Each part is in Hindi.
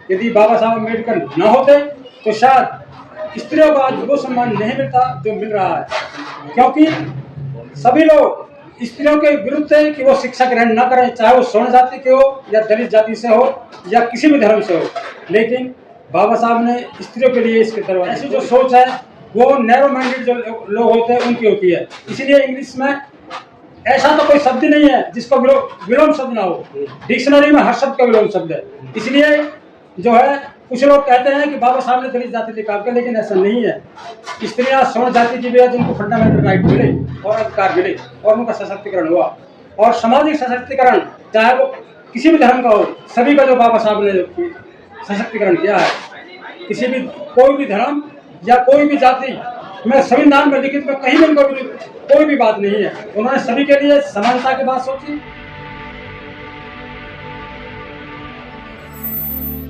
यदि बाबा साहब अम्बेडकर न होते तो शायद स्त्रियों को आज वो सम्मान नहीं मिलता जो मिल रहा है। क्योंकि सभी लोग स्त्रियों के विरुद्ध है कि वो शिक्षा ग्रहण न करें, चाहे वो स्वर्ण जाति के हो या दलित जाति से हो या किसी भी धर्म से हो। लेकिन बाबा साहब ने स्त्रियों के लिए इसके दरवाजे, ऐसी जो सोच है वो नैरो माइंडेड जो लोग होते हैं उनकी होती है। इसीलिए इंग्लिश में ऐसा तो कोई शब्द नहीं है जिसका विलोम शब्द ना हो। डिक्शनरी में हर शब्द का विलोम शब्द है। इसलिए जो है कुछ लोग कहते हैं कि बाबा साहब ने दलित जाति निकाल के, लेकिन ऐसा नहीं है। स्त्रियां स्वर्ण जाति की भी है जिनको फंडामेंटल राइट मिले और अधिकार मिले और उनका सशक्तिकरण हुआ। और सामाजिक सशक्तिकरण चाहे वो किसी भी धर्म का हो, सभी का जो बाबा साहब ने सशक्तिकरण किया है, किसी भी कोई भी धर्म या कोई भी जाति में संविधान में लिखित में कहीं भी उनका कोई भी बात नहीं है। उन्होंने सभी के लिए समानता की बात सोची।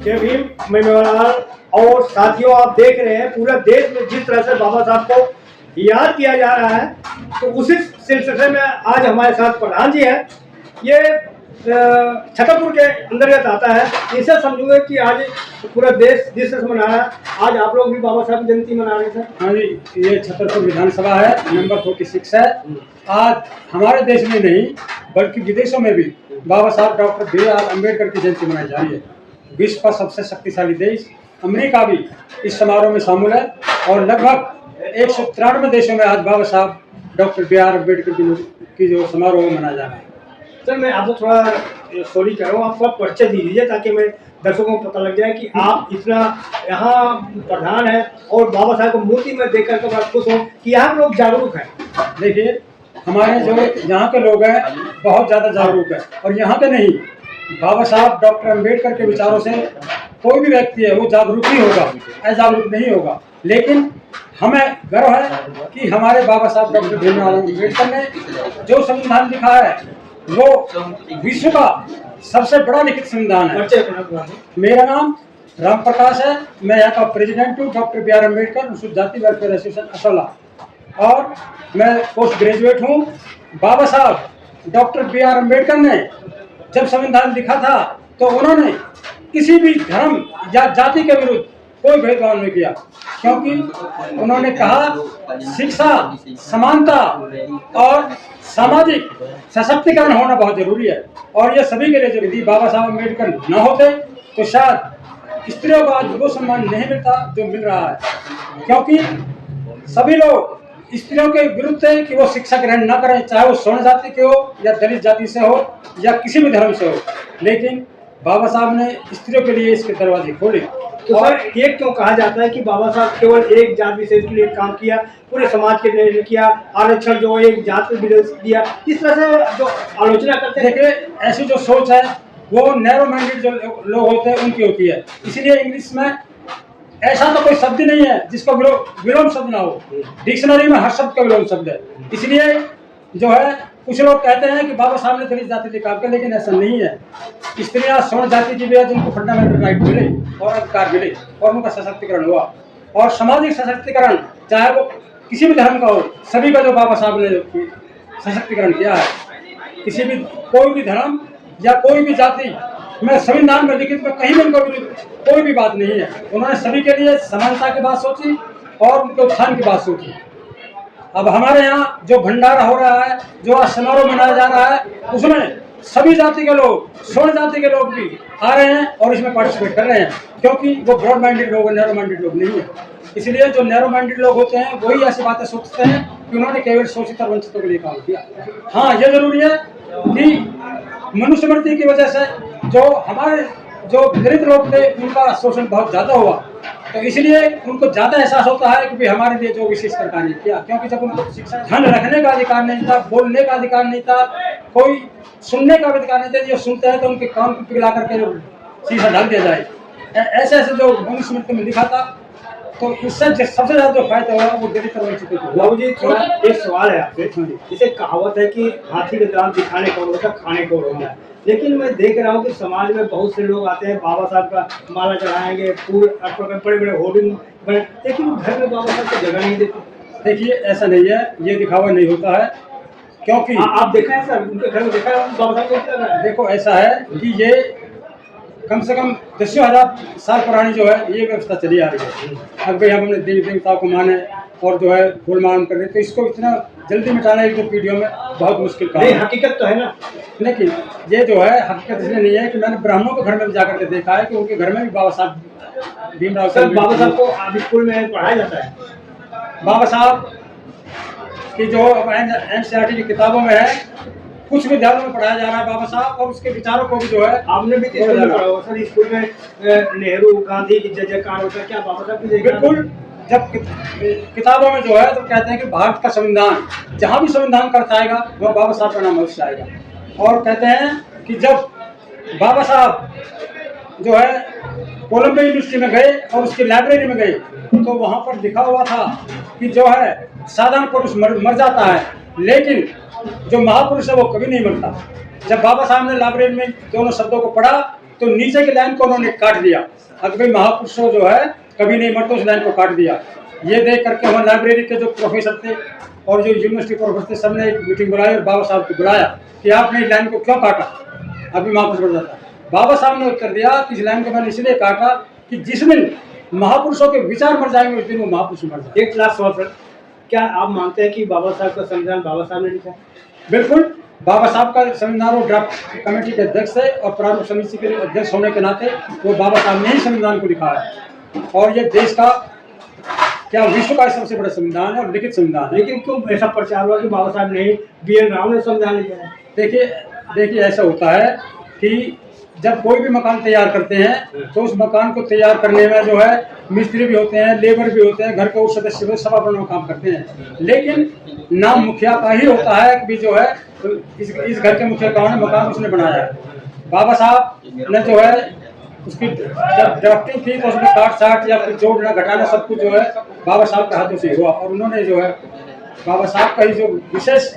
जय भीम, मैं मेवालाल। और साथियों, आप देख रहे हैं पूरे देश में जिस तरह से बाबा साहब को याद किया जा रहा है, तो उसी सिलसिले में आज हमारे साथ प्रधान जी हैं। ये छतरपुर के अंतर्गत आता है। इसे समझूंगे कि आज पूरा देश जिस तरह से मना रहा है, आज आप लोग भी बाबा साहब की जयंती मना रहे हैं। हाँ जी, ये छतरपुर विधानसभा है, नंबर 46 है। आज हमारे देश में नहीं बल्कि विदेशों में भी बाबा साहब डॉक्टर B.R. अम्बेडकर की जयंती मनाई जा रही है। विश्व का सबसे शक्तिशाली देश अमेरिका भी इस समारोह में शामिल है और लगभग 193 देशों में आज बाबा साहब डॉक्टर B.R. अम्बेडकर की जो समारोह मनाया जा रहा है। सर, मैं आपसे थोड़ा सॉरी कर रहा हूँ, आप थोड़ा परिचय दीजिए ताकि मैं दर्शकों को पता लग जाए कि आप इतना यहाँ प्रधान है और बाबा साहब को मूर्ति में देख कर बड़ा खुश हूँ कि यहाँ लोग जागरूक हैं। देखिए, हमारे जो यहाँ के लोग हैं बहुत ज़्यादा जागरूक है। और यहाँ के नहीं, बाबा साहब डॉक्टर अम्बेडकर के विचारों से कोई भी व्यक्ति है वो जागरूक ही होगा, अजागरूक नहीं होगा। लेकिन हमें गर्व है कि हमारे बाबा साहब डॉक्टर भीमराव अम्बेडकर ने जो संविधान लिखा है वो विश्व का सबसे बड़ा लिखित संविधान है। मेरा नाम राम प्रकाश है, मैं यहाँ का प्रेसिडेंट हूँ डॉक्टर B.R. अम्बेडकर अनुसूचित जाति वेलफेयर एसोसिएशन असोला, और मैं पोस्ट ग्रेजुएट हूँ। बाबा साहब डॉक्टर B.R. अम्बेडकर ने जब संविधान लिखा था तो उन्होंने किसी भी धर्म या जाति के विरुद्ध कोई भेदभाव नहीं किया, क्योंकि उन्होंने कहा शिक्षा, समानता और सामाजिक सशक्तिकरण होना बहुत जरूरी है। और ये सभी के लिए जरूरी। बाबा साहब अम्बेडकर न होते तो शायद स्त्रियों को आज वो सम्मान नहीं मिलता जो मिल रहा है। क्योंकि सभी लोग स्त्रियों के विरुद्ध है कि वो शिक्षा ग्रहण न करें, चाहे वो स्वर्ण जाति के हो या दलित जाति से हो या किसी भी धर्म से हो। लेकिन बाबा साहब ने स्त्रियों के लिए इसके दरवाजे खोले। तो सर, ये क्यों कहा जाता है कि बाबा साहब केवल एक जात विशेष के लिए काम किया, पूरे समाज के लिए किया, आरक्षण जो एक जात को दिया, इस तरह से जो आलोचना करते हैं? देखिए, ऐसी जो सोच है वो नैरो माइंडेड जो लोग होते हैं उनकी होती है। इसीलिए इंग्लिश में ऐसा तो कोई शब्द नहीं है जिसका विलोम शब्द ना हो। डिक्शनरी में हर शब्द का विलोम शब्द है। इसलिए जो है कुछ लोग कहते हैं कि बाबा साहब ने दलित जाति निकाल के, लेकिन ऐसा नहीं है। स्त्रियां स्वर्ण जाति की भी है जिनको फंडामेंटल राइट मिले और अधिकार मिले और उनका सशक्तिकरण हुआ। और सामाजिक सशक्तिकरण चाहे वो किसी भी धर्म का हो, सभी का जो बाबा साहब ने सशक्तिकरण किया है, किसी भी कोई भी धर्म या कोई भी जाति में संविधान में लिखित में कहीं भी उनका कोई भी बात नहीं है। उन्होंने सभी के लिए समानता की बात सोची और उनके उत्थान की बात सोची। अब हमारे यहाँ जो भंडारा हो रहा है, जो आज समारोह मनाया जा रहा है, उसमें सभी जाति के लोग, स्वर्ण जाति के लोग भी आ रहे हैं और इसमें पार्टिसिपेट कर रहे हैं, क्योंकि वो ब्रॉड माइंडेड लोग, नैरो माइंडेड लोग नहीं है। इसलिए जो नैरो माइंडेड लोग होते हैं वही ऐसी बातें सोचते हैं कि उन्होंने केवल शोषित और वंचितों के लिए काम किया। हाँ, ये जरूरी है कि मनुस्मृति की वजह से जो हमारे जो दलित लोग थे उनका शोषण बहुत ज़्यादा हुआ, तो इसलिए उनको ज़्यादा एहसास होता है कि हमारे लिए जो विशेष सरकार ने किया। क्योंकि जब उनको शिक्षा, धन रखने का अधिकार नहीं था, बोलने का अधिकार नहीं था, कोई सुनने का अधिकार नहीं था। जो सुनते हैं तो उनके कान को पिघला करके शीशा डाल दिया जाए, ऐसे ऐसे जो मनुस्मृति में लिखा था। तो इससे सबसे ज़्यादा जो फायदा हुआ वो दलित और वंचितों को। बाबू जी, थोड़ा एक सवाल है आपसे। जैसे कहावत है कि हाथी का दांत दिखाने को होता, खाने को होता है। लेकिन मैं देख रहा हूँ कि समाज में बहुत से लोग आते हैं, बाबा साहब का माला चढ़ाएंगे, फूल बड़े बड़े होर्डिंग बने, लेकिन घर में बाबा साहब को जगह नहीं देते। देखिए, ऐसा नहीं है, ये दिखावा नहीं होता है। क्योंकि आप देखा है सर, उनके घर में देखा है बाबा साहब को? देखो, ऐसा है कि ये कम से कम 10,000 साल पुरानी जो है ये व्यवस्था चली आ रही है। अब भाई हम अपने देवी देवताओं को माने और जो है फूल मान कर रहे, तो इसको इतना जल्दी मिटाना एक दो पीढ़ियों में बहुत मुश्किल काम नहीं, है। हकीकत तो है ना। लेकिन ये जो है हकीकत इसलिए नहीं है कि मैंने ब्राह्मणों के घर में भी जाकर के देखा है कि उनके घर में भी बाबा साहब भीमराव सर, बाबा साहब को अब स्कूल में पढ़ाया जाता है। बाबा साहब की जो NCERT की किताबों में है, कुछ विद्यालयों में पढ़ाया जा रहा है बाबा साहब, और उसके विचारों को भी जो है आपने भी स्कूल में पढ़ा होगा सर। स्कूल में नेहरू गांधी की जय जयकार होता है, क्या बाबा साहब की जय जयकार? बिल्कुल। जब किताबों में जो है तो कहते हैं कि भारत का संविधान, जहाँ भी संविधान करता आएगा वह बाबा साहब का नाम अवश्य आएगा। और कहते हैं कि जब बाबा साहब जो है कोलंबिया यूनिवर्सिटी में गए और उसकी लाइब्रेरी में गए, तो वहाँ पर लिखा हुआ था कि जो है साधारण पुरुष मर जाता है, लेकिन जो महापुरुष है वो कभी नहीं मरता। जब बाबा साहब ने लाइब्रेरी में दोनों शब्दों को पढ़ा तो नीचे की लाइन को उन्होंने काट दिया, अगर भाई महापुरुषों जो है कभी नहीं मरते, उस लाइन को काट दिया। ये देख करके वहाँ लाइब्रेरी के जो प्रोफेसर थे और जो यूनिवर्सिटी प्रोफेसर थे, सबने एक मीटिंग बुलाई और बाबा साहब को बुलाया कि आपने इस लाइन को क्यों काटा, अभी महापुरुष मर जाता। बाबा साहब ने उत्तर दिया कि इस लाइन को मैंने इसलिए काटा कि जिस दिन महापुरुषों के विचार मर जाएंगे उस दिन वो महापुरुष मर जाएंगे। एक लास्ट सवाल सर, क्या आप मानते हैं कि बाबा साहब का संविधान बाबा साहब ने लिखा है? बिल्कुल, बाबा साहब का संविधान वो ड्राफ्ट कमेटी के अध्यक्ष है और प्रारूप समिति के अध्यक्ष होने के नाते वो बाबा साहब ने ही संविधान को लिखा है। और ये देश का क्या विश्व का सबसे बड़ा संविधान है और लिखित संविधान है। लेकिन क्यों ऐसा प्रचार हुआ कि बाबा साहब ने BN राव ने संविधान लिखा है? देखिए ऐसा होता है कि जब कोई भी मकान तैयार करते हैं तो उस मकान को तैयार करने में जो है मिस्त्री भी होते हैं, लेबर भी होते हैं, घर के उस सदस्य भी सब अपना काम करते हैं, लेकिन नाम मुखिया का ही होता है कि जो है तो इस घर के मुखिया कौन है, मकान उसने बनाया है। बाबा साहब ने जो है उसकी जब ड्राफ्टिंग थी तो उसमें काट साट या फिर जोड़ना घटाना सब कुछ जो है बाबा साहब के हाथों से हुआ, और उन्होंने जो है बाबा साहब का ही जो विशेष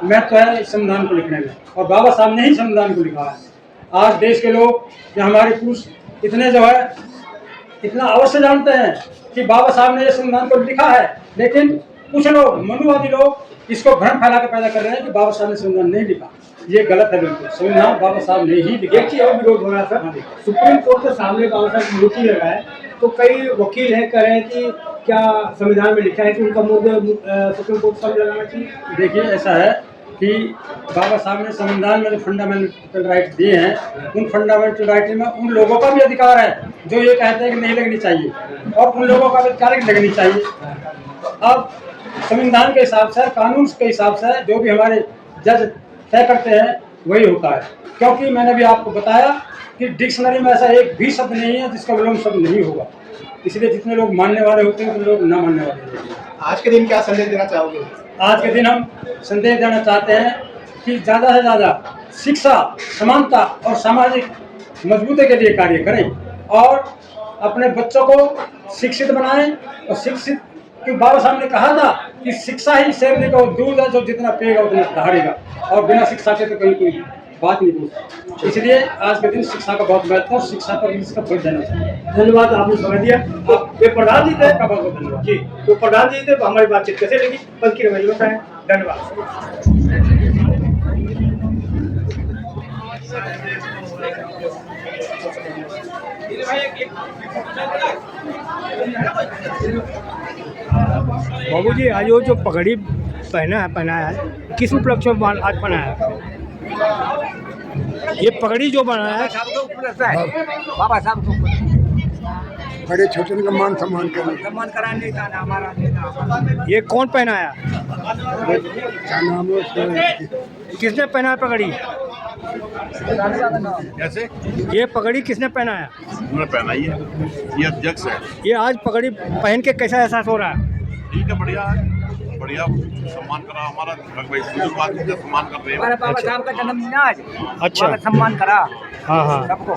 महत्व है इस संविधान को लिखने में, और बाबा साहब ने ही संविधान को लिखा है। आज देश के लोग या हमारे पुरुष इतने जो है इतना अवश्य जानते हैं कि बाबा साहब ने ये संविधान को लिखा है, लेकिन कुछ लोग मनुवादी लोग इसको भ्रम फैला कर पैदा कर रहे हैं कि बाबा साहब ने संविधान नहीं लिखा। ये गलत है, बिल्कुल संविधान बाबा साहब ने ही लिखा। एक चीज और विरोध हो रहा है सर, सुप्रीम कोर्ट के सामने बाबा साहब मूर्ति लगा है, तो कई वकील है कह रहे हैं कि क्या संविधान में लिखा है कि उनका मुद्दा सुप्रीम कोर्ट सामने लगाना चाहिए? देखिए ऐसा है कि बाबा साहब ने संविधान में जो फंडामेंटल राइट दिए हैं, उन फंडामेंटल राइट में उन लोगों का भी अधिकार है जो ये कहते हैं कि नहीं लगनी चाहिए, और उन लोगों का भी अधिकार है कि लगनी चाहिए। अब संविधान के हिसाब से, कानून के हिसाब से जो भी हमारे जज तय करते हैं वही होता है, क्योंकि मैंने भी आपको बताया कि डिक्शनरी में ऐसा एक भी शब्द नहीं है जिसका विलोम शब्द नहीं होगा, इसलिए जितने लोग मानने वाले होते हैं उन लोग ना मानने वाले होते हैं। आज के दिन क्या संदेश देना चाहोगे? आज के दिन हम संदेश देना चाहते हैं कि ज़्यादा से ज़्यादा शिक्षा, समानता और सामाजिक मजबूती के लिए कार्य करें और अपने बच्चों को शिक्षित बनाएं। और शिक्षित, क्योंकि बाबा साहब ने कहा था कि शिक्षा ही शेरनी का दूध है जो जितना पिएगा उतना दहाड़ेगा, और बिना शिक्षा के तो कहीं कोई बात नहीं पूछता। इसलिए आज के दिन शिक्षा का बहुत महत्व है और शिक्षा पर इसका भर देना चाहिए। धन्यवाद, आपने समय दिया। ये प्रधान जी थे, आपका बहुत बहुत धन्यवाद जी। तो प्रधान जी थे, हमारी बातचीत कैसे लगी बल्कि रवैया बताएं। धन्यवाद। बाबू जी, आज वो जो पगड़ी पहना है किस उपलक्ष्य में आज पहनाया है? ये पगड़ी जो बनाया है बाबा साहब को बड़े छोटे का मान सम्मान करें। सम्मान कराने का ना हमारा। ये कौन पहनाया? क्या नाम है उसका? किसने पहनाया पगड़ी? कैसे? ये पगड़ी किसने पहनाया? उन्होंने पहनाई है, ये अध्यक्ष है। ये आज पगड़ी पहन के कैसा एहसास हो रहा है? ठीक है, बढ़िया है, बढ़िया सम्मान करा हमारा भाई, बुजुर्ग आदमी का सम्मान कर रहे हमारे हैं। बाबा साहब का जन्मदिन आज। अच्छा। बाबा सम्मान करा हाँ हाँ। सबको।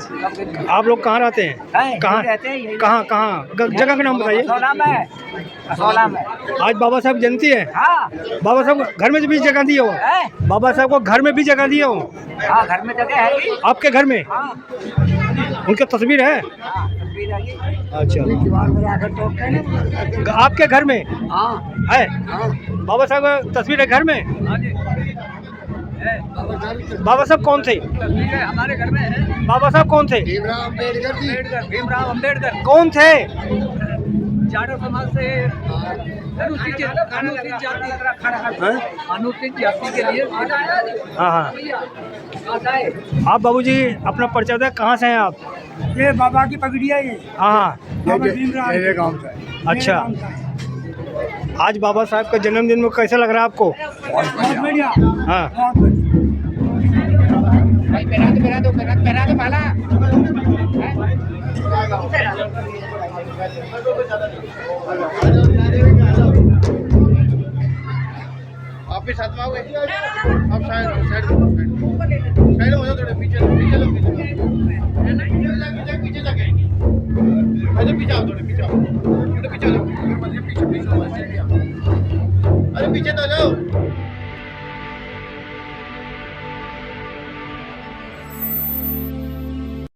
आप लोग कहाँ रहते हैं? कहाँ रहते हैं? यही कहाँ कहाँ जगह का नाम बताइए। असौला में। आज बाबा साहब जयंती है। हाँ बाबा साहब घर में भी जगह दिए हो? है? बाबा साहब को घर में भी जगह दिए हो? हाँ, घर में जगह है। आपके घर में हाँ उनकी तस्वीर है? हाँ, तस्वीर है ये। अच्छा, दीवार में जाकर टोकते हैं ना। आपके घर में हाँ है? हाँ बाबा साहब का तस्वीर है घर में? बाबा साहब कौन थे? तस्वीरें हमारे घर में है। बाबा साहब कौन थे? भीमराव अम्बेडकर जी भीमराव अम्बेडकर कौन थे? जाटो समाज से अनुसूचित जाति अनुसूचित जाति के लिए। हाँ हाँ। आप बाबूजी अपना परिचय दें, कहाँ से हैं आप? ये बाबा की पगड़िया ये हाँ बाबा भीमराव मेरे गांव से अच्छा। आज बाबा साहब का जन्मदिन में कैसा लग रहा है आपको? बहुत बढ़िया हाँ बहुत बढ़िया। आप भी साथ में आओगे? आप साइड हो जाओ, थोड़े पीछे जाके। पीछे आओ, थोड़े पीछे आओ, पीछे आओ।